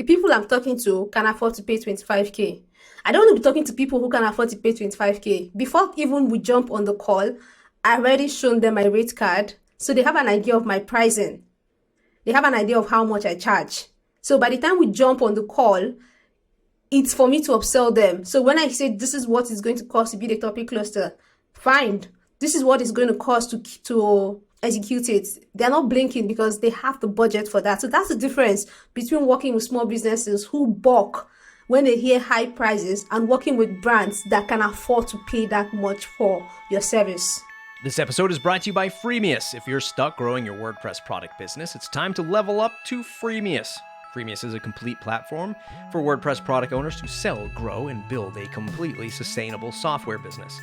the people I'm talking to can afford to pay 25K. I don't want to be talking to people who can afford to pay 25K. Before even we jump on the call, I already shown them my rate card. So they have an idea of my pricing. They have an idea of how much I charge. So by the time we jump on the call, it's for me to upsell them. So when I say this is what it's going to cost to build a topic cluster, fine. This is what it's going to cost to execute it. They're not blinking because they have the budget for that. So that's the difference between working with small businesses who balk when they hear high prices and working with brands that can afford to pay that much for your service. This episode is brought to you by Freemius. If you're stuck growing your WordPress product business, it's time to level up to Freemius. Freemius is a complete platform for WordPress product owners to sell, grow, and build a completely sustainable software business.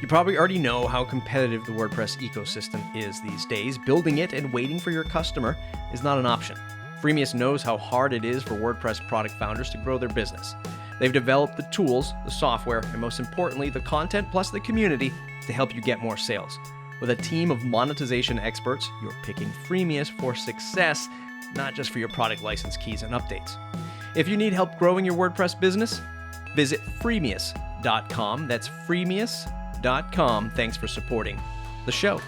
You probably already know how competitive the WordPress ecosystem is these days. Building it and waiting for your customer is not an option. Freemius knows how hard it is for WordPress product founders to grow their business. They've developed the tools, the software, and most importantly, the content plus the community to help you get more sales. With a team of monetization experts, you're picking Freemius for success, not just for your product license keys and updates. If you need help growing your WordPress business, visit freemius.com. That's freemius.com. Thanks for supporting the show.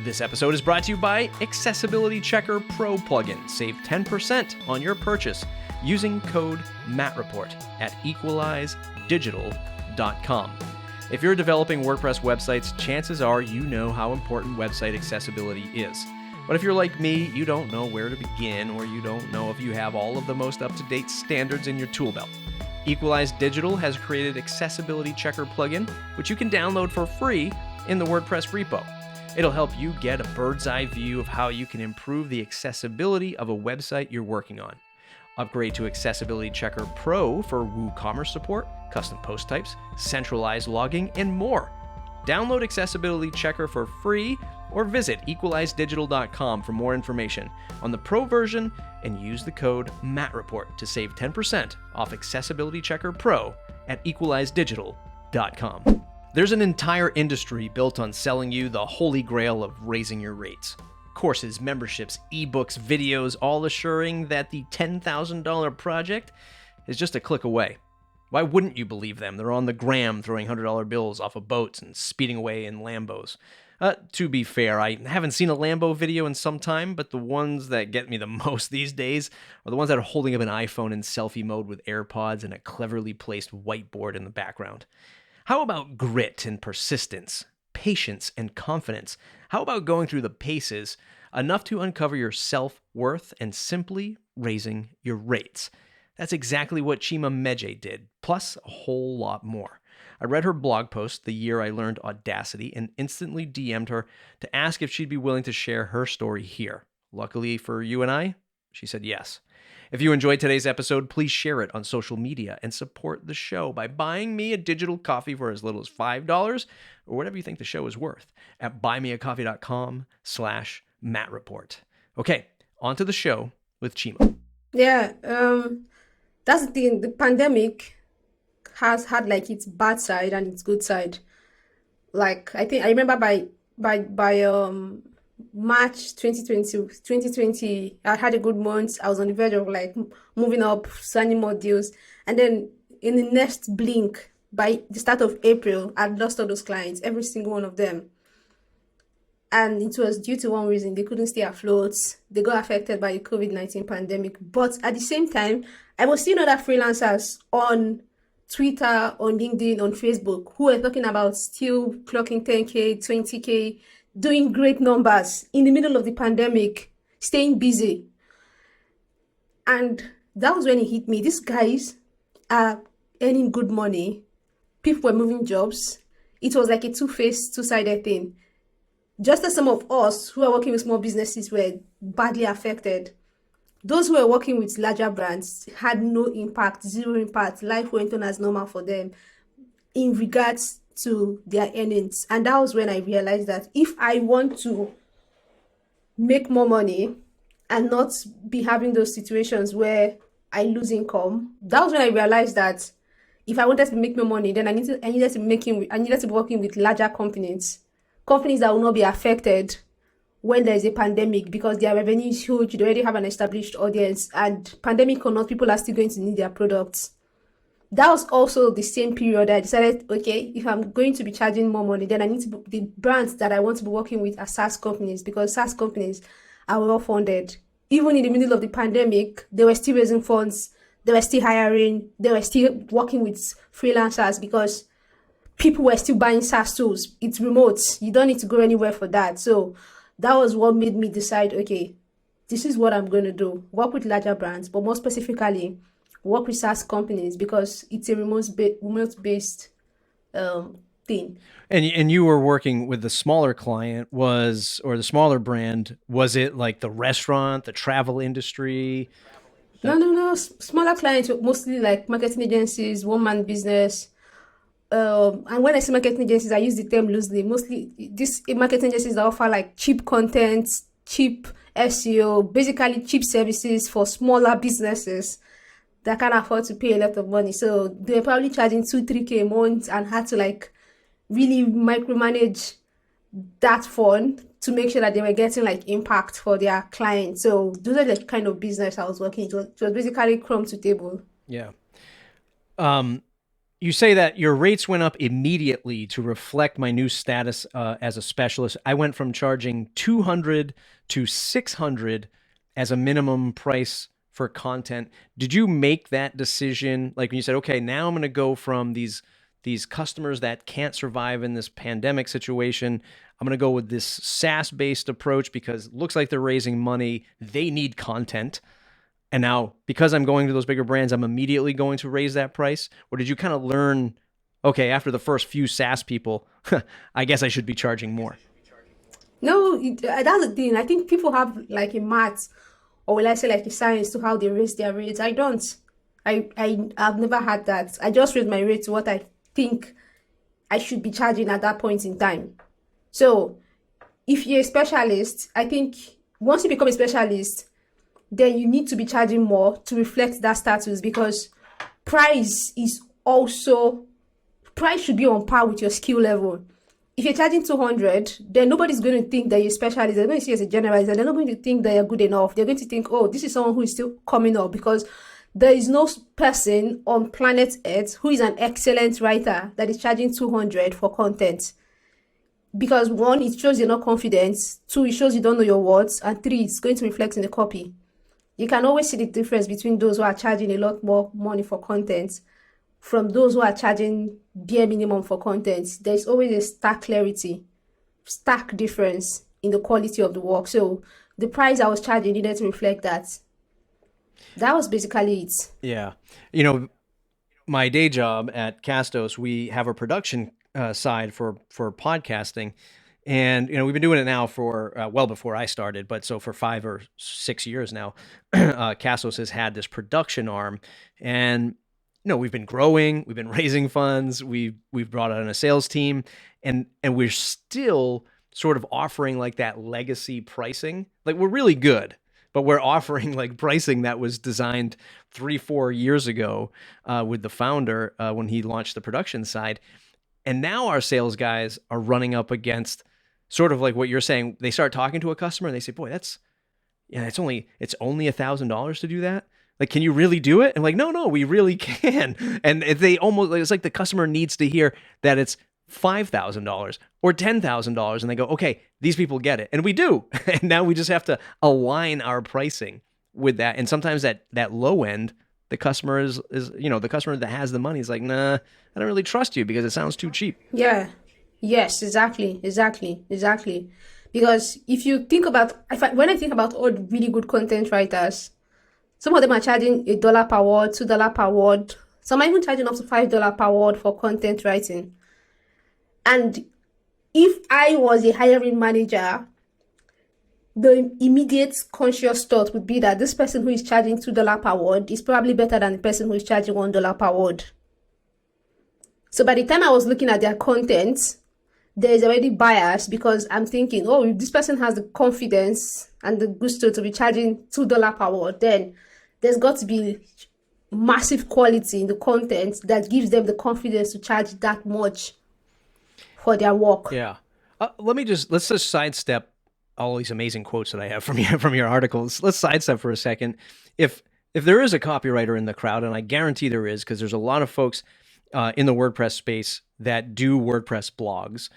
This episode is brought to you by Accessibility Checker Pro plugin. Save 10% on your purchase using code MATTREPORT at equalizedigital.com. If you're developing WordPress websites, chances are you know how important website accessibility is. But if you're like me, you don't know where to begin, or you don't know if you have all of the most up-to-date standards in your tool belt. Equalize Digital has created Accessibility Checker plugin, which you can download for free in the WordPress repo. It'll help you get a bird's eye view of how you can improve the accessibility of a website you're working on. Upgrade to Accessibility Checker Pro for WooCommerce support, custom post types, centralized logging, and more. Download Accessibility Checker for free or visit equalizedigital.com for more information on the Pro version and use the code MATTREPORT to save 10% off Accessibility Checker Pro at equalizedigital.com. There's an entire industry built on selling you the holy grail of raising your rates. Courses, memberships, ebooks, videos, all assuring that the $10,000 project is just a click away. Why wouldn't you believe them? They're on the gram throwing $100 bills off of boats and speeding away in Lambos. To be fair, I haven't seen a Lambo video in some time, but the ones that get me the most these days are the ones that are holding up an iPhone in selfie mode with AirPods and a cleverly placed whiteboard in the background. How about grit and persistence, patience and confidence? How about going through the paces enough to uncover your self-worth and simply raising your rates? That's exactly what Chima Mmeje did, plus a whole lot more. I read her blog post, The Year I Learned Audacity, and instantly DM'd her to ask if she'd be willing to share her story here. Luckily for you and I, she said yes. If you enjoyed today's episode, please share it on social media and support the show by buying me a digital coffee for as little as $5 or whatever you think the show is worth at buymeacoffee.com/MattReport. Okay, on to the show with Chima. Yeah, that's the thing. The pandemic has had like its bad side and its good side. Like I remember by March 2020, I had a good month. I was on the verge of like moving up, signing more deals. And then in the next blink, by the start of April, I'd lost all those clients, every single one of them. And it was due to one reason: they couldn't stay afloat. They got affected by the COVID-19 pandemic. But at the same time, I was seeing other freelancers on Twitter, on LinkedIn, on Facebook, who were talking about still clocking 10K, 20K, doing great numbers in the middle of the pandemic, staying busy. And that was when it hit me. These guys are earning good money. People were moving jobs. It was like a two-faced, two-sided thing. Just as some of us who are working with small businesses were badly affected, those who were working with larger brands had no impact, zero impact. Life went on as normal for them in regards to their earnings. And that was when I realized that if I want to make more money and not be having those situations where I lose income, that was when I realized that if I wanted to make more money, then I needed to be working with larger companies that will not be affected when there's a pandemic because their revenue is huge, they already have an established audience, and pandemic or not, people are still going to need their products. That was also the same period I decided, okay, if I'm going to be charging more money, then I need to the brands that I want to be working with are SaaS companies, because SaaS companies are well funded. Even in the middle of the pandemic, they were still raising funds, they were still hiring, they were still working with freelancers because people were still buying SaaS tools. It's remote. You don't need to go anywhere for that. So that was what made me decide, okay, this is what I'm going to do. Work with larger brands, but more specifically, work with SaaS companies because it's a remote-based thing. And you were working with the smaller client or the smaller brand. Was it like the restaurant, the travel industry? No. Smaller clients, mostly like marketing agencies, one-man business. And when I say marketing agencies, I use the term loosely. Mostly these marketing agencies that offer like cheap content, cheap SEO, basically cheap services for smaller businesses that can't afford to pay a lot of money. So they're probably charging 2-3K a month and had to like really micromanage that fund to make sure that they were getting like impact for their clients. So those are the kind of business I was working. It was basically crumb to table. Yeah. You say that your rates went up immediately to reflect my new status as a specialist. I went from charging 200 to 600 as a minimum price for content. Did you make that decision? Like when you said, okay, now I'm going to go from these customers that can't survive in this pandemic situation, I'm going to go with this SaaS-based approach because it looks like they're raising money. They need content. And now, because I'm going to those bigger brands, I'm immediately going to raise that price? Or did you kind of learn, okay, after the first few SaaS people, I guess I should be charging more? No, that's the thing. I think people have like a math, or will I say like a science to how they raise their rates. I don't. I've never had that. I just raise my rate to what I think I should be charging at that point in time. So if you're a specialist, I think once you become a specialist, then you need to be charging more to reflect that status, because price should be on par with your skill level. If you're charging 200, then nobody's going to think that you're a specialist. They're going to see you as a generalist, and they're not going to think that you're good enough. They're going to think, oh, this is someone who is still coming up, because there is no person on planet Earth who is an excellent writer that is charging 200 for content. Because one, it shows you're not confident. Two, it shows you don't know your words. And three, it's going to reflect in the copy. You can always see the difference between those who are charging a lot more money for content from those who are charging bare minimum for content. There's always a stark difference in the quality of the work. So the price I was charging needed to reflect that. That was basically it. Yeah. My day job at Castos, we have a production side for podcasting. And, we've been doing it now for well before I started, but so for 5 or 6 years now, Castos has had this production arm. And we've been growing, we've been raising funds, we've brought on a sales team, and we're still sort of offering like that legacy pricing. Like we're really good, but we're offering like pricing that was designed 3-4 years ago with the founder when he launched the production side. And now our sales guys are running up against sort of like what you're saying. They start talking to a customer and they say, boy, it's only $1,000 to do that. Like, can you really do it? And like, no, we really can. And it's like the customer needs to hear that it's $5,000 or $10,000. And they go, okay, these people get it. And we do. And now we just have to align our pricing with that. And sometimes that low end, the customer is the customer that has the money is like, nah, I don't really trust you because it sounds too cheap. Yeah. Yes, exactly. Because if you think about, when I think about all the really good content writers, some of them are charging $1 per word, $2 per word. Some are even charging up to $5 per word for content writing. And if I was a hiring manager, the immediate conscious thought would be that this person who is charging $2 per word is probably better than the person who is charging $1 per word. So by the time I was looking at their content, there is already bias, because I'm thinking, oh, if this person has the confidence and the gusto to be charging $2 per word, then there's got to be massive quality in the content that gives them the confidence to charge that much for their work. Yeah. Let's just sidestep all these amazing quotes that I have from your articles. Let's sidestep for a second. If there is a copywriter in the crowd, and I guarantee there is, because there's a lot of folks in the WordPress space that do WordPress blogs.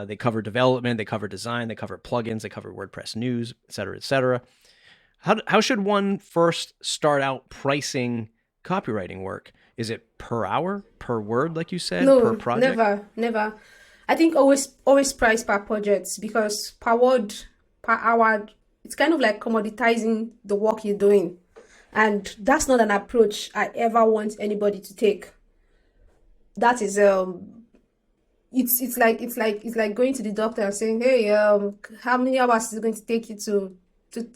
They cover development, they cover design, they cover plugins, they cover WordPress news, et cetera, et cetera. How should one first start out pricing copywriting work? Is it per hour, per word, like you said, per No, project? never. I think always price per project, because per word, per hour, it's kind of like commoditizing the work you're doing. And that's not an approach I ever want anybody to take. That is it's like going to the doctor and saying, hey, how many hours is it going to take you to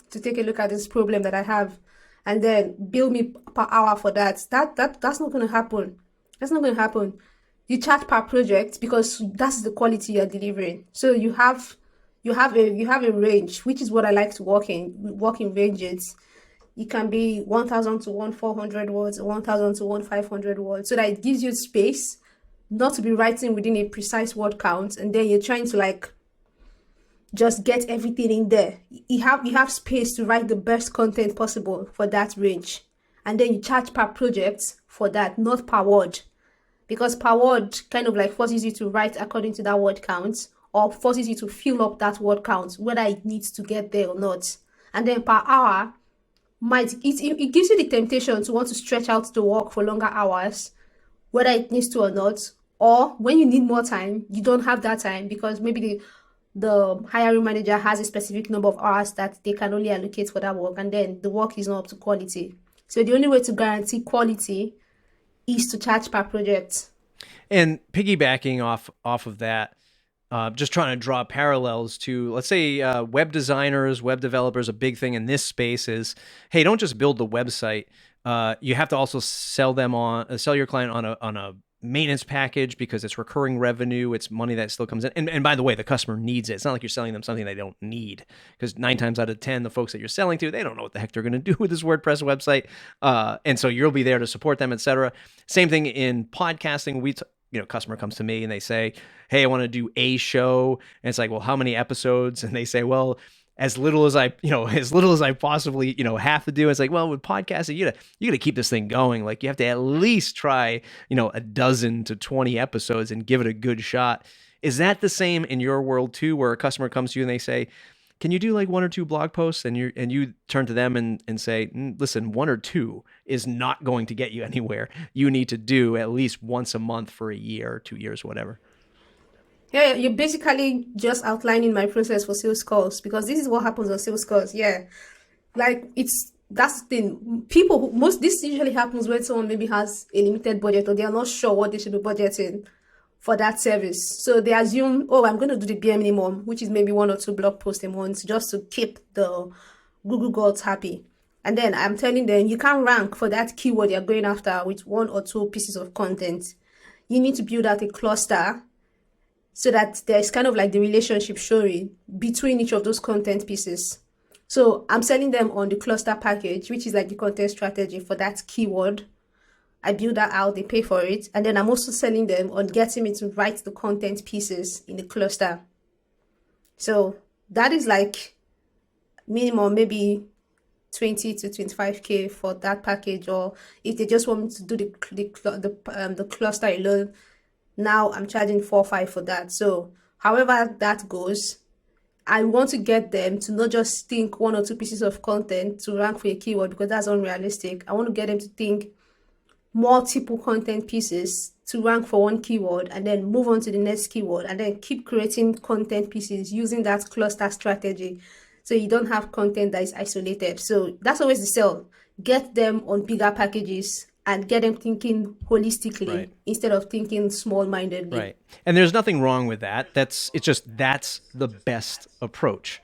take a look at this problem that I have, and then bill me per hour for that. That's not going to happen. That's not going to happen. You charge per project because that's the quality you're delivering. So you have a range, which is what I like to work in ranges. It can be 1,000 to 1,400 words, 1,000 to 1,500 words, so that it gives you space not to be writing within a precise word count, and then you're trying to like just get everything in there. You have space to write the best content possible for that range, and then you charge per project for that, not per word, because per word kind of like forces you to write according to that word count, or forces you to fill up that word count, whether it needs to get there or not. And then per hour, it gives you the temptation to want to stretch out the work for longer hours, whether it needs to or not. Or when you need more time, you don't have that time because maybe the hiring manager has a specific number of hours that they can only allocate for that work, and then the work is not up to quality. So the only way to guarantee quality is to charge per project. And piggybacking off of that, just trying to draw parallels to, let's say, web designers, web developers. A big thing in this space is, hey, don't just build the website. You have to also sell your client on a maintenance package, because it's recurring revenue. It's money that still comes in. And by the way, the customer needs it. It's not like you're selling them something they don't need, because 9 times out of 10, the folks that you're selling to, they don't know what the heck they're going to do with this WordPress website. And so you'll be there to support them, etc. Same thing in podcasting. Customer comes to me and they say, hey, I want to do a show. And it's like, well, how many episodes? And they say, well, as little as I possibly, have to do. It's like, well, with podcasting, you gotta keep this thing going. Like, you have to at least try, a dozen to 20 episodes and give it a good shot. Is that the same in your world too, where a customer comes to you and they say, can you do like 1 or 2 blog posts? And you turn to them and say, listen, 1 or 2 is not going to get you anywhere. You need to do at least once a month for a year or 2 years, whatever. Yeah, you're basically just outlining my process for sales calls, because this is what happens on sales calls. Yeah, like that's the thing. This usually happens when someone maybe has a limited budget, or they are not sure what they should be budgeting for that service. So they assume, oh, I'm going to do the bare minimum, which is maybe 1 or 2 blog posts a month, just to keep the Google gods happy. And then I'm telling them, you can't rank for that keyword you're going after with 1 or 2 pieces of content. You need to build out a cluster, so that there's kind of like the relationship showing between each of those content pieces. So I'm selling them on the cluster package, which is like the content strategy for that keyword. I build that out, they pay for it. And then I'm also selling them on getting me to write the content pieces in the cluster. So that is like minimum maybe 20 to 25K for that package. Or if they just want me to do the cluster alone, now I'm charging 4 or 5 for that. So however that goes, I want to get them to not just think 1 or 2 pieces of content to rank for a keyword, because that's unrealistic. I want to get them to think multiple content pieces to rank for 1 keyword, and then move on to the next keyword, and then keep creating content pieces using that cluster strategy, so you don't have content that is isolated. So that's always the sell. Get them on bigger packages and get them thinking holistically, right, instead of thinking small-mindedly. Right. And there's nothing wrong with that. That's the best approach,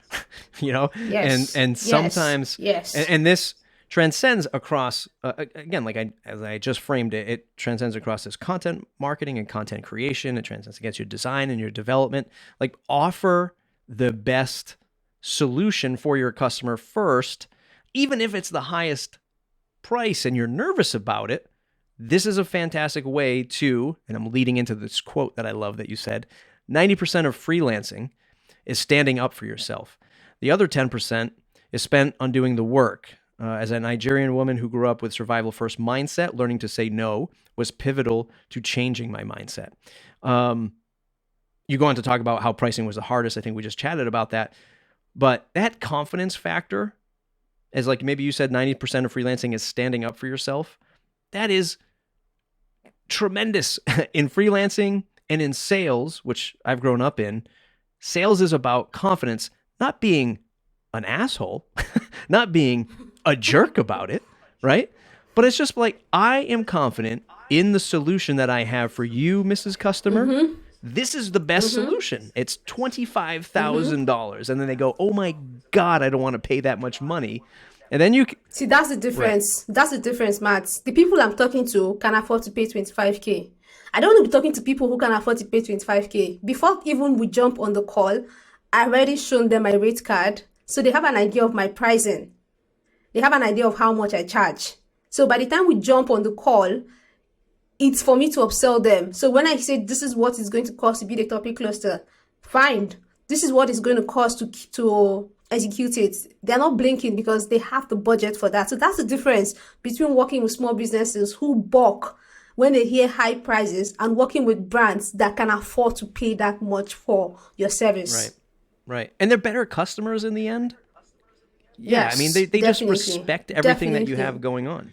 Yes. And sometimes, yes. And this transcends across, again, as I just framed it, it transcends across this content marketing and content creation. It transcends against your design and your development. Like, offer the best solution for your customer first, even if it's the highest price and you're nervous about it. This is a fantastic way to, and I'm leading into this quote that I love that you said, 90% of freelancing is standing up for yourself. The other 10% is spent on doing the work. As a Nigerian woman who grew up with survival first mindset, learning to say no was pivotal to changing my mindset. You go on to talk about how pricing was the hardest. I think we just chatted about that. But that confidence factor, as like maybe you said 90% of freelancing is standing up for yourself. That is tremendous in freelancing and in sales, which I've grown up in. Sales is about confidence, not being an asshole, not being a jerk about it, right? But it's just like, I am confident in the solution that I have for you, Mrs. Customer. This is the best solution. It's $25,000. And then they go, oh my God, I don't want to pay that much money. And then you see, that's the difference. Right. That's the difference, Matt. The people I'm talking to can afford to pay 25K. I don't want to be talking to people who can afford to pay 25K. Before even we jump on the call, I already shown them my rate card. So they have an idea of my pricing. They have an idea of how much I charge. So by the time we jump on the call, it's for me to upsell them. So when I say this is what it's going to cost to build a topic cluster, fine. This is what it's going to cost to execute it. They're not blinking because they have the budget for that. So that's the difference between working with small businesses who balk when they hear high prices and working with brands that can afford to pay that much for your service. Right. And they're better customers in the end. Yeah, yes, I mean, they just respect everything that you have going on.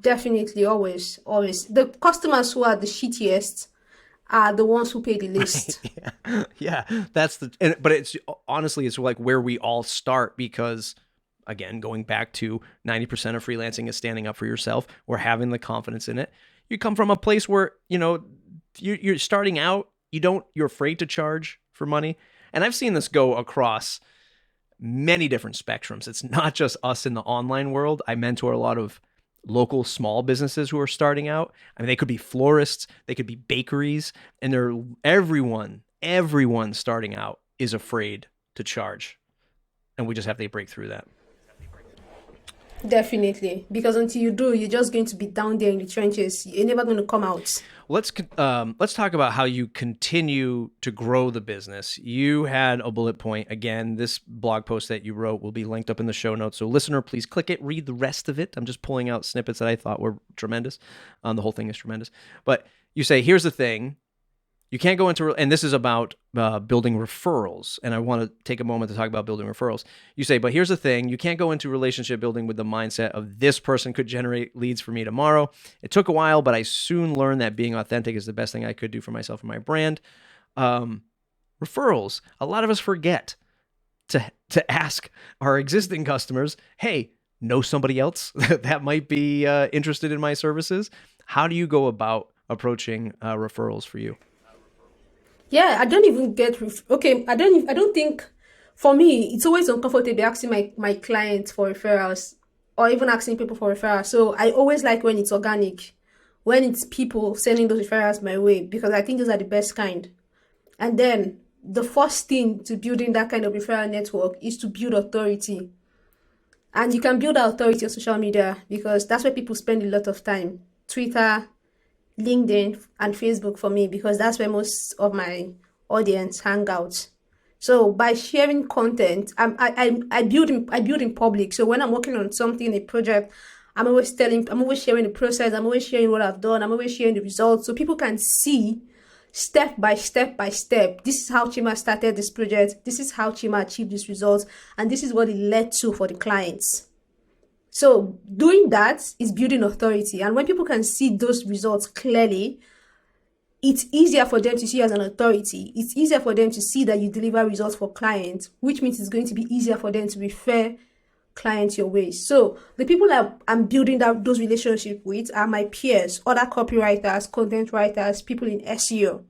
Definitely, always. The customers who are the shittiest are the ones who pay the least. Yeah, that's but it's honestly, it's like where we all start because, again, going back to 90% of freelancing is standing up for yourself or having the confidence in it. You come from a place where, you're starting out, you're afraid to charge for money. And I've seen this go across many different spectrums. It's not just us in the online world. I mentor a lot of local small businesses who are starting out. I mean, they could be florists, they could be bakeries, and everyone starting out is afraid to charge. And we just have to break through that. Definitely, because until you do, you're just going to be down there in the trenches. You're never going to come out. Let's talk about how you continue to grow the business. You had a bullet point. Again, this blog post that you wrote will be linked up in the show notes. So listener, please click it, read the rest of it. I'm just pulling out snippets that I thought were tremendous. The whole thing is tremendous. But you say, here's the thing. You can't go into, and this is about building referrals. And I want to take a moment to talk about building referrals. You say, but here's the thing. You can't go into relationship building with the mindset of this person could generate leads for me tomorrow. It took a while, but I soon learned that being authentic is the best thing I could do for myself and my brand. Referrals. A lot of us forget to ask our existing customers, hey, know somebody else that might be interested in my services? How do you go about approaching referrals for you? Yeah, I don't even get I don't think, for me, it's always uncomfortable asking my clients for referrals or even asking people for referrals. So I always like when it's organic, when it's people sending those referrals my way, because I think those are the best kind. And then the first thing to building that kind of referral network is to build authority. And you can build authority on social media because that's where people spend a lot of time. Twitter, LinkedIn, and Facebook for me, because that's where most of my audience hang out. So by sharing content, I build in public. So when I'm working on something, a project, I'm always sharing the process. I'm always sharing what I've done. I'm always sharing the results, so people can see step by step. This is how Chima started this project. This is how Chima achieved these results, and this is what it led to for the clients. So doing that is building authority. And when people can see those results clearly, it's easier for them to see you as an authority. It's easier for them to see that you deliver results for clients, which means it's going to be easier for them to refer clients your way. So the people that I'm building those relationships with are my peers, other copywriters, content writers, people in SEO,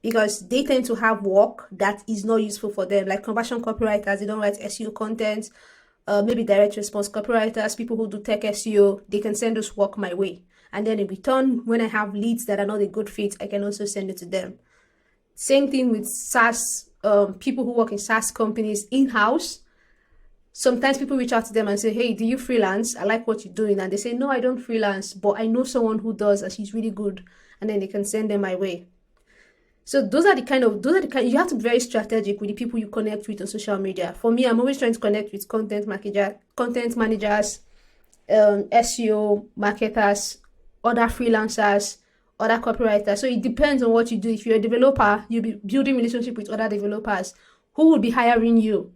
because they tend to have work that is not useful for them. Like conversion copywriters, they don't write SEO content. Maybe direct response copywriters, people who do tech SEO, they can send us work my way. And then in return, when I have leads that are not a good fit, I can also send it to them. Same thing with SaaS, people who work in SaaS companies in-house. Sometimes people reach out to them and say, hey, do you freelance? I like what you're doing. And they say, no, I don't freelance, but I know someone who does and she's really good. And then they can send them my way. So you have to be very strategic with the people you connect with on social media. For me, I'm always trying to connect with content managers, SEO marketers, other freelancers, other copywriters. So it depends on what you do. If you're a developer, you'll be building relationship with other developers who will be hiring you.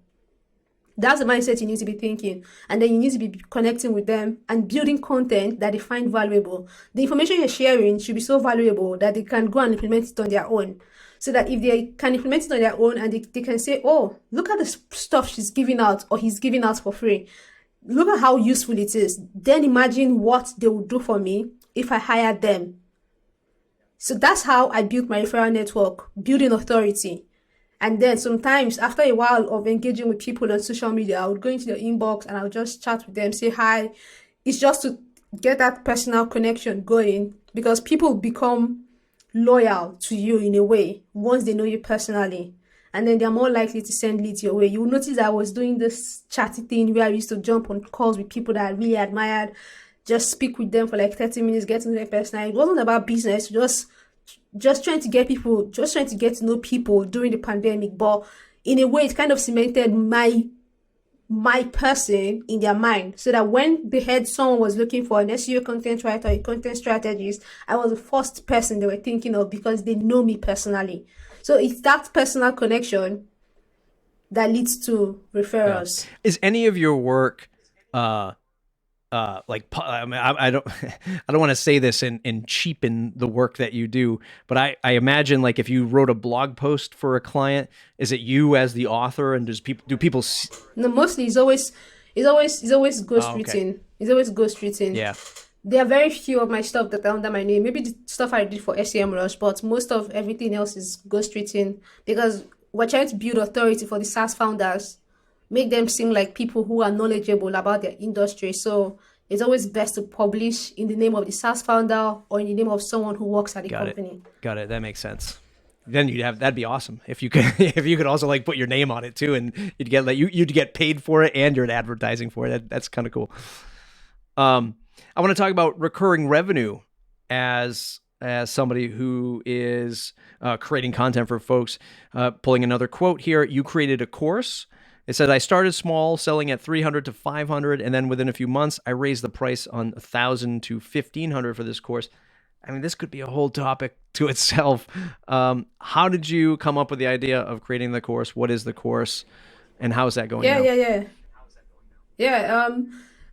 That's the mindset you need to be thinking. And then you need to be connecting with them and building content that they find valuable. The information you're sharing should be so valuable that they can go and implement it on their own. So that if they can implement it on their own and they can say, oh, look at the stuff she's giving out or he's giving out for free. Look at how useful it is. Then imagine what they would do for me if I hired them. So that's how I built my referral network, building authority. And then sometimes after a while of engaging with people on social media, I would go into their inbox and I would just chat with them, say hi. It's just to get that personal connection going, because people become loyal to you in a way once they know you personally. And then they're more likely to send leads your way. You will notice I was doing this chatty thing where I used to jump on calls with people that I really admired, just speak with them for like 30 minutes, get to know them personally. It wasn't about business, just trying to get to know people during the pandemic. But in a way, it kind of cemented my person in their mind, so that when they heard someone was looking for an SEO content writer, a content strategist, I was the first person they were thinking of because they know me personally. So it's that personal connection that leads to referrals. Yeah. Is any of your work like, I mean, I don't I don't want to say this and cheapen the work that you do, but I imagine, like, if you wrote a blog post for a client, is it you as the author, and do people No, mostly it's always ghost written. It's always ghost written. Yeah. There are very few of my stuff that are under my name. Maybe the stuff I did for SEM Rush, but most of everything else is ghost written, because we're trying to build authority for the SaaS founders, make them seem like people who are knowledgeable about their industry. So it's always best to publish in the name of the SaaS founder or in the name of someone who works at the company. Got it. That makes sense. Then that'd be awesome if you could if you could also like put your name on it too, and you'd get like you'd get paid for it and you're advertising for it. That's kind of cool. I want to talk about recurring revenue as somebody who is creating content for folks. Pulling another quote here, you created a course. It said, I started small, selling at 300 to 500, and then within a few months, I raised the price on 1,000 to 1,500 for this course. I mean, this could be a whole topic to itself. How did you come up with the idea of creating the course? What is the course, and how is that going now?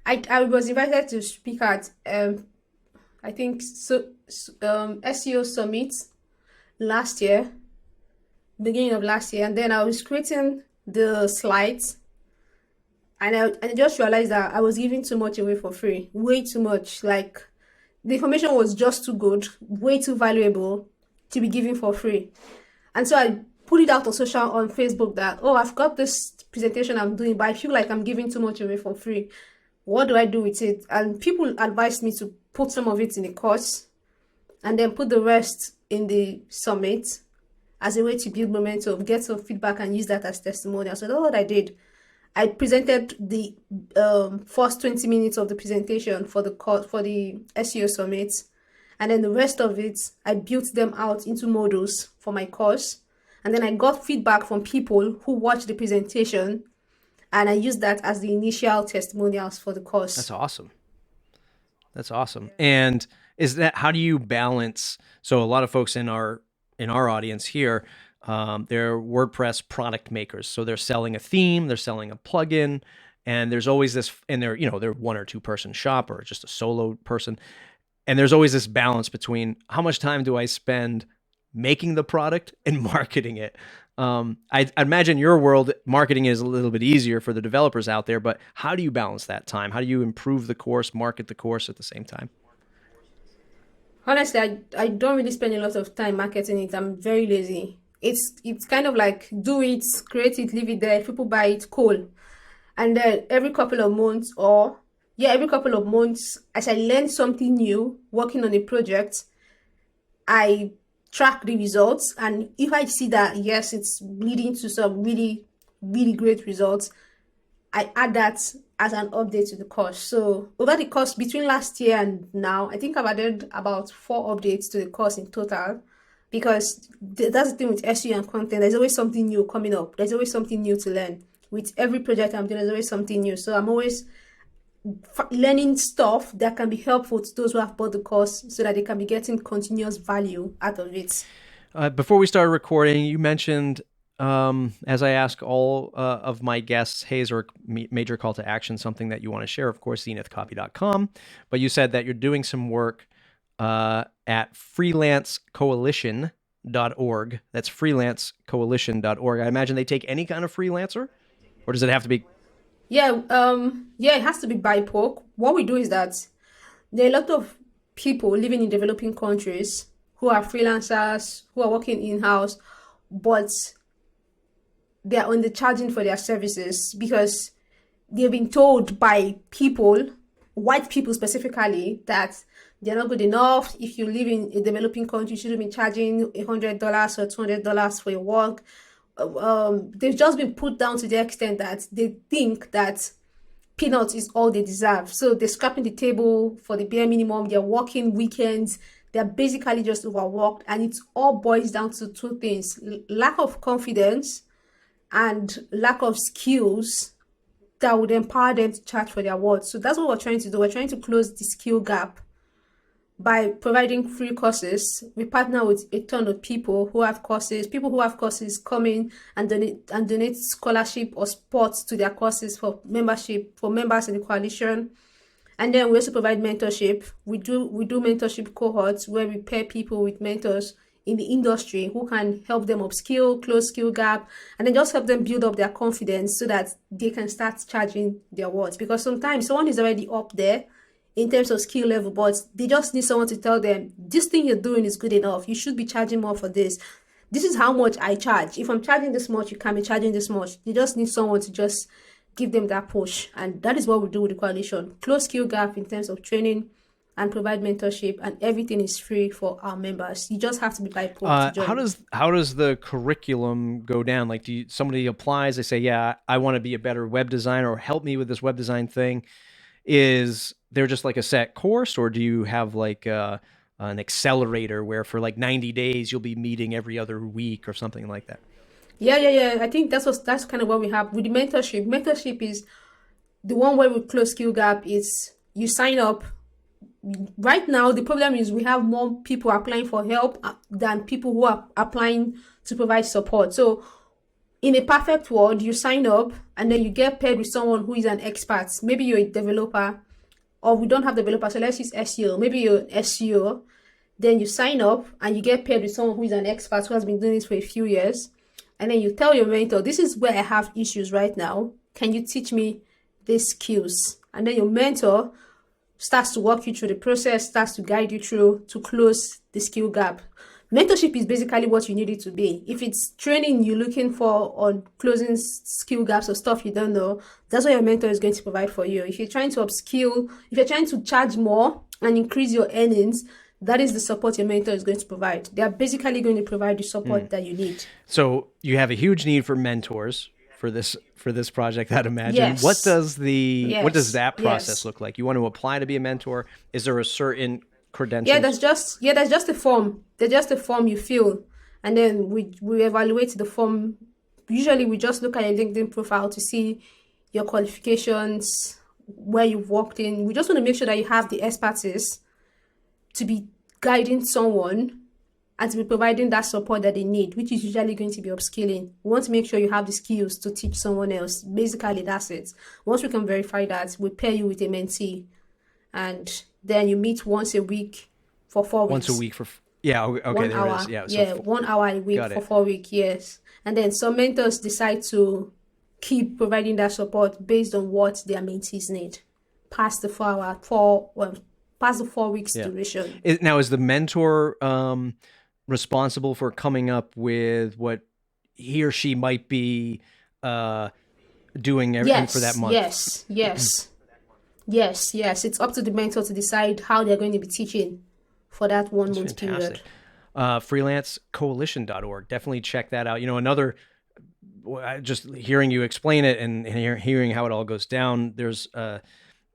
I was invited to speak at I think SEO Summit last year, beginning of last year, and then I was creating the slides, and I just realized that I was giving too much away for free, way too much. Like, the information was just too good, way too valuable to be given for free. And so I put it out on Facebook that, oh, I've got this presentation I'm doing, but I feel like I'm giving too much away for free. What do I do with it? And people advised me to put some of it in the course and then put the rest in the summit as a way to build momentum, get some feedback, and use that as testimonial. So that's what I did. I presented the first 20 minutes of the presentation for the SEO Summit, and then the rest of it, I built them out into modules for my course. And then I got feedback from people who watched the presentation, and I used that as the initial testimonials for the course. That's awesome. That's awesome. And how do you balance? So a lot of folks in our audience here, they're WordPress product makers. So they're selling a theme, they're selling a plugin, and there's always this, and they're 1 or 2 person shop or just a solo person. And there's always this balance between how much time do I spend making the product and marketing it. I imagine your world, marketing is a little bit easier for the developers out there, but how do you balance that time? How do you improve the course, market the course at the same time? Honestly, I don't really spend a lot of time marketing it. I'm very lazy. It's kind of like, do it, create it, leave it there. If people buy it, cool. And then every couple of months, as I learn something new, working on a project, I track the results. And if I see that, yes, it's leading to some really, really great results, I add that as an update to the course. So over the course between last year and now, I think I've added about 4 updates to the course in total. because that's the thing with SEO and content. There's always something new coming up. There's always something new to learn. With every project I'm doing, there's always something new. So I'm always learning stuff that can be helpful to those who have bought the course so that they can be getting continuous value out of it. Before we started recording, you mentioned, as I ask all of my guests, hey, is there a major call to action, something that you want to share? Of course, zenithcopy.com. But you said that you're doing some work at freelancecoalition.org. That's freelancecoalition.org. I imagine they take any kind of freelancer, or does it have to be? Yeah, it has to be BIPOC. What we do is that there are a lot of people living in developing countries who are freelancers, who are working in-house, but they are undercharging for their services because they've been told by people, white people specifically, that they're not good enough. If you live in a developing country, you shouldn't be charging $100 or $200 for your work. They've just been put down to the extent that they think that peanuts is all they deserve. So they're scrapping the table for the bare minimum. They're working weekends. They're basically just overworked. And it all boils down to two things: lack of confidence and lack of skills that would empower them to charge for their work. So that's what we're trying to do. We're trying to close the skill gap by providing free courses. We partner with a ton of people who have courses. People who have courses come in and donate scholarship or support to their courses for members in the coalition. And then we also provide mentorship. We do mentorship cohorts where we pair people with mentors in the industry who can help them upskill, close skill gap, and then just help them build up their confidence so that they can start charging their worth. Because sometimes someone is already up there in terms of skill level, but they just need someone to tell them, this thing you're doing is good enough. You should be charging more for this. This is how much I charge. If I'm charging this much, you can't be charging this much. They just need someone to just give them that push. And that is what we do with the coalition. Close skill gap in terms of training and provide mentorship, and everything is free for our members. You just have to be BIPOC to join. How does the curriculum go down? Like, somebody applies, they say, yeah, I want to be a better web designer, or help me with this web design thing. Is there just like a set course, or do you have like an accelerator where for like 90 days you'll be meeting every other week or something like that? Yeah. I think that's kind of what we have with the mentorship. Mentorship is the one where we close skill gap. Is you sign up. Right now, the problem is we have more people applying for help than people who are applying to provide support. So in a perfect world, you sign up and then you get paired with someone who is an expert. Maybe you're a developer, or we don't have developers, so let's use SEO. Maybe you're an SEO. Then you sign up and you get paired with someone who is an expert who has been doing this for a few years. And then you tell your mentor, this is where I have issues right now. Can you teach me these skills? And then your mentor starts to walk you through the process, starts to guide you through to close the skill gap. Mentorship is basically what you need it to be. If it's training you're looking for on closing skill gaps or stuff you don't know, that's what your mentor is going to provide for you. If you're trying to upskill, if you're trying to charge more and increase your earnings, that is the support your mentor is going to provide. They are basically going to provide the support that you need. So you have a huge need for mentors for this project, I'd imagine. Yes. What does that process look like? You want to apply to be a mentor? Is there a certain credentials? There's just a form. There's just a form you fill, and then we evaluate the form. Usually we just look at your LinkedIn profile to see your qualifications, where you've worked in. We just want to make sure that you have the expertise to be guiding someone and to be providing that support that they need, which is usually going to be upskilling. We want to make sure you have the skills to teach someone else. Basically, that's it. Once we can verify that, we pair you with a mentee, and then you meet once a week for 4 weeks. Once a week for, yeah, okay, 1 there hour. it is. Yeah, So 1 hour a week for 4 weeks, yes. And then some mentors decide to keep providing that support based on what their mentees need past the 4 weeks duration. Now, is the mentor responsible for coming up with what he or she might be doing everything for that month? Yes. It's up to the mentor to decide how they're going to be teaching for that 1 month period. Freelancecoalition.org. Definitely check that out. Another, just hearing you explain it and hearing how it all goes down, there's a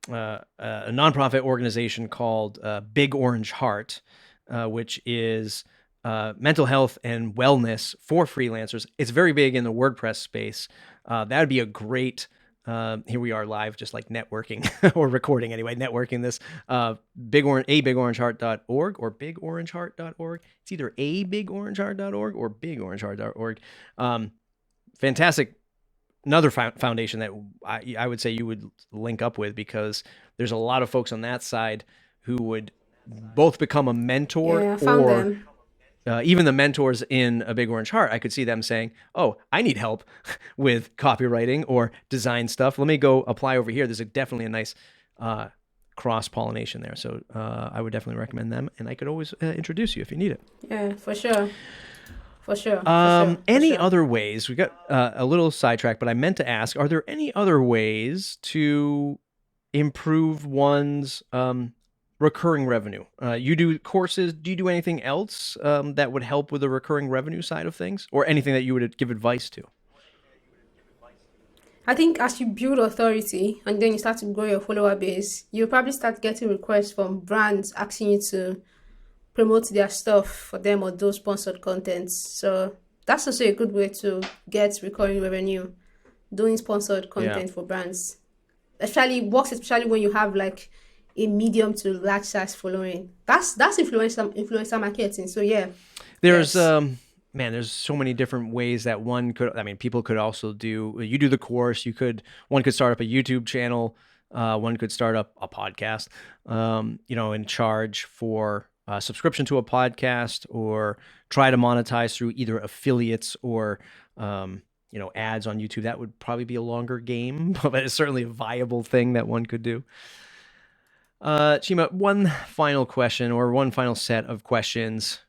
nonprofit organization called Big Orange Heart, which is mental health and wellness for freelancers. It's very big in the WordPress space. That would be a great, here we are live, just like networking or recording anyway, networking this, abigorangeheart.org or bigorangeheart.org. It's either abigorangeheart.org or bigorangeheart.org. Fantastic. Another foundation that I would say you would link up with, because there's a lot of folks on that side who would both become a mentor, Yeah, I found or them. even the mentors in A Big Orange Heart. I could see them saying, oh, I need help with copywriting or design stuff. Let me go apply over here. There's definitely a nice cross-pollination there. So I would definitely recommend them, and I could always introduce you if you need it. Yeah, for sure. For sure. Any other ways? We got a little sidetracked, but I meant to ask, are there any other ways to improve one's recurring revenue? You do courses. Do you do anything else that would help with the recurring revenue side of things, or anything that you would give advice to? I think as you build authority and then you start to grow your follower base, you'll probably start getting requests from brands asking you to promote their stuff for them or those sponsored contents. So that's also a good way to get recurring revenue, doing sponsored content for brands. Especially when you have like a medium to large size following. That's influencer marketing. So yeah. There's there's so many different ways that one could, people could also you do the course, one could start up a YouTube channel, one could start up a podcast, and charge for subscription to a podcast, or try to monetize through either affiliates or, ads on YouTube. That would probably be a longer game, but it's certainly a viable thing that one could do. Chima, one final question, or one final set of questions.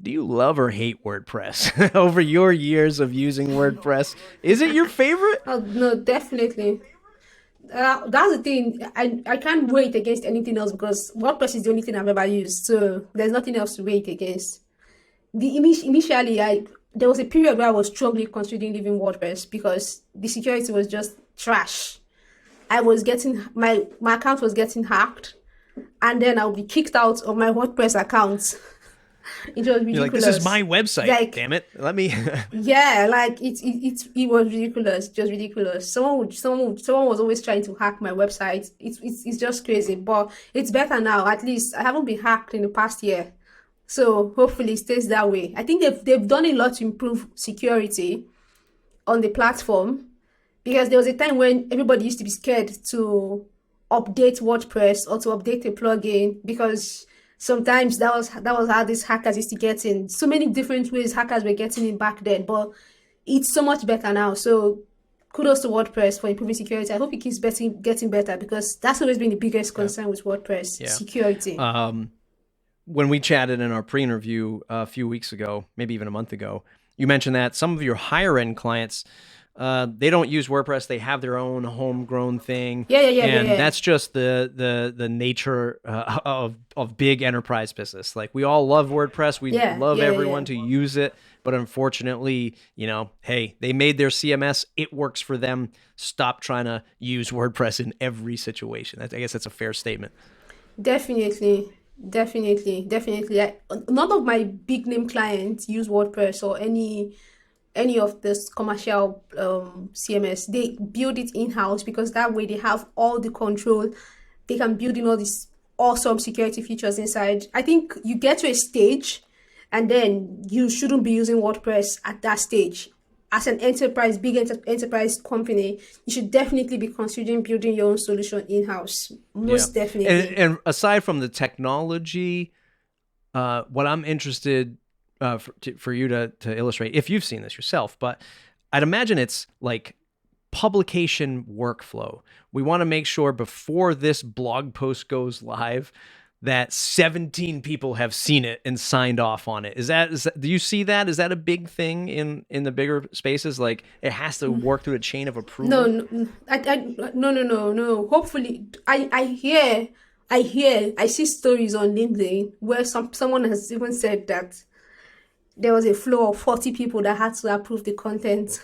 Do you love or hate WordPress? Over your years of using WordPress, is it your favorite? Oh, no, definitely. That's the thing. I can't wait against anything else, because WordPress is the only thing I've ever used. So there's nothing else to wait against. Initially, there was a period where I was strongly considering leaving WordPress because the security was just trash. I was getting my account was getting hacked, and then I'll be kicked out of my WordPress account. It was ridiculous. You're like, this is my website, like, damn it. Let me. Yeah, like it was ridiculous, just ridiculous. Someone was always trying to hack my website. It's just crazy, but it's better now. At least I haven't been hacked in the past year, so hopefully it stays that way. I think they've done a lot to improve security on the platform, because there was a time when everybody used to be scared to update WordPress or to update a plugin, because sometimes that was how these hackers used to get in. So many different ways hackers were getting in back then, but it's so much better now. So kudos to WordPress for improving security. I hope it keeps getting better, because that's always been the biggest concern with WordPress, security. When we chatted in our pre-interview a few weeks ago, maybe even a month ago, you mentioned that some of your higher end clients, they don't use WordPress. They have their own homegrown thing. Yeah. That's just the nature of big enterprise business. Like, we all love WordPress. We love everyone to use it. But unfortunately, hey, they made their CMS. It works for them. Stop trying to use WordPress in every situation. I guess that's a fair statement. Definitely. None of my big name clients use WordPress or any of this commercial CMS. They build it in-house, because that way they have all the control. They can build in all these awesome security features inside. I think you get to a stage, and then you shouldn't be using WordPress at that stage. As an big enterprise company, you should definitely be considering building your own solution in-house. Most definitely. And aside from the technology, what I'm interested for you to illustrate, if you've seen this yourself, but I'd imagine it's like publication workflow. We want to make sure before this blog post goes live that 17 people have seen it and signed off on it. Is that do you see that? Is that a big thing in the bigger spaces? Like, it has to work through a chain of approval? No. Hopefully, I see stories on LinkedIn where someone has even said that there was a flow of 40 people that had to approve the content.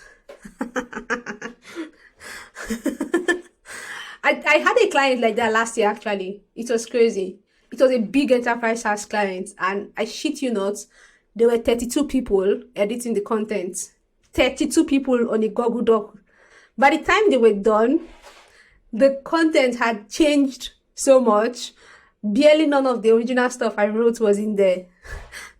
I had a client like that last year, actually. It was crazy. It was a big enterprise SaaS client, and I shit you not, there were 32 people editing the content. 32 people on a Google Doc. By the time they were done, the content had changed so much. Barely none of the original stuff I wrote was in there.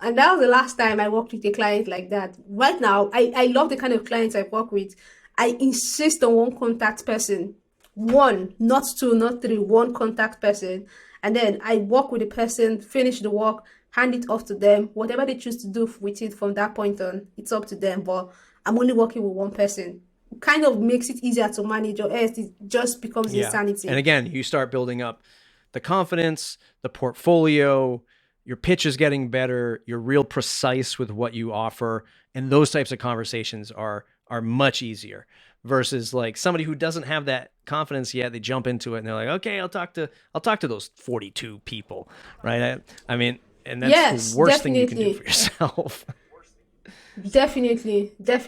And that was the last time I worked with a client like that. Right now, I love the kind of clients I work with. I insist on one contact person. One, not two, not three, one contact person. And then I work with the person, finish the work, hand it off to them. Whatever they choose to do with it from that point on, it's up to them. But I'm only working with one person. Kind of makes it easier to manage, or else it just becomes insanity. And again, you start building up the confidence, the portfolio, your pitch is getting better, you're real precise with what you offer, and those types of conversations are much easier versus like somebody who doesn't have that confidence yet. They jump into it and they're like, okay, I'll talk to those 42 people, right? I mean, and that's the worst thing you can do for yourself. Definitely. The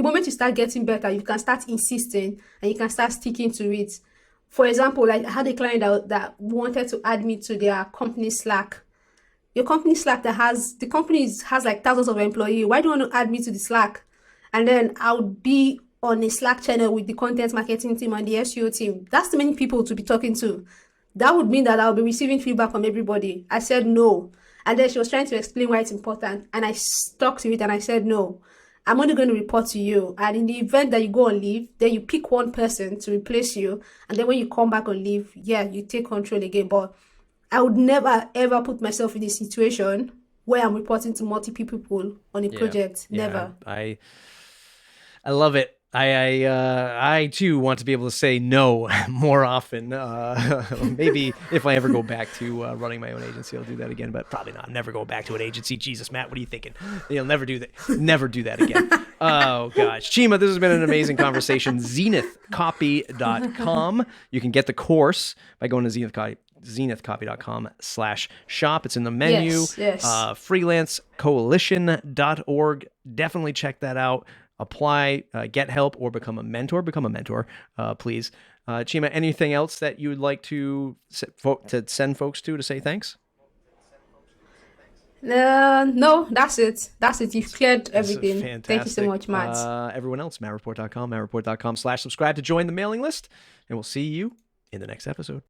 moment you start getting better, you can start insisting and you can start sticking to it. For example, like I had a client that wanted to add me to their company Slack. Your company Slack the company has like thousands of employees. Why do you want to add me to the Slack? And then I'll be on a Slack channel with the content marketing team and the SEO team. That's too many people to be talking to. That would mean that I'll be receiving feedback from everybody. I said no. And then she was trying to explain why it's important. And I stuck to it and I said no. I'm only going to report to you. And in the event that you go on leave, then you pick one person to replace you. And then when you come back on leave, you take control again. But I would never, ever put myself in a situation where I'm reporting to multiple people on a project. Never. I love it. I too want to be able to say no more often. Maybe if I ever go back to running my own agency, I'll do that again, but probably not. I'm never going back to an agency. Jesus, Matt, what are you thinking? You'll never do that. Never do that again. Oh gosh. Chima, this has been an amazing conversation. Zenithcopy.com. You can get the course by going to zenithcopy.com/shop. It's in the menu. Yes. Freelancecoalition.org. Definitely check that out. Apply, get help, or become a mentor. Become a mentor, please. Chima, anything else that you would like to send folks to say thanks? No, that's it. You've cleared everything. Fantastic. Thank you so much, Matt. Everyone else, mattreport.com/subscribe to join the mailing list, and we'll see you in the next episode.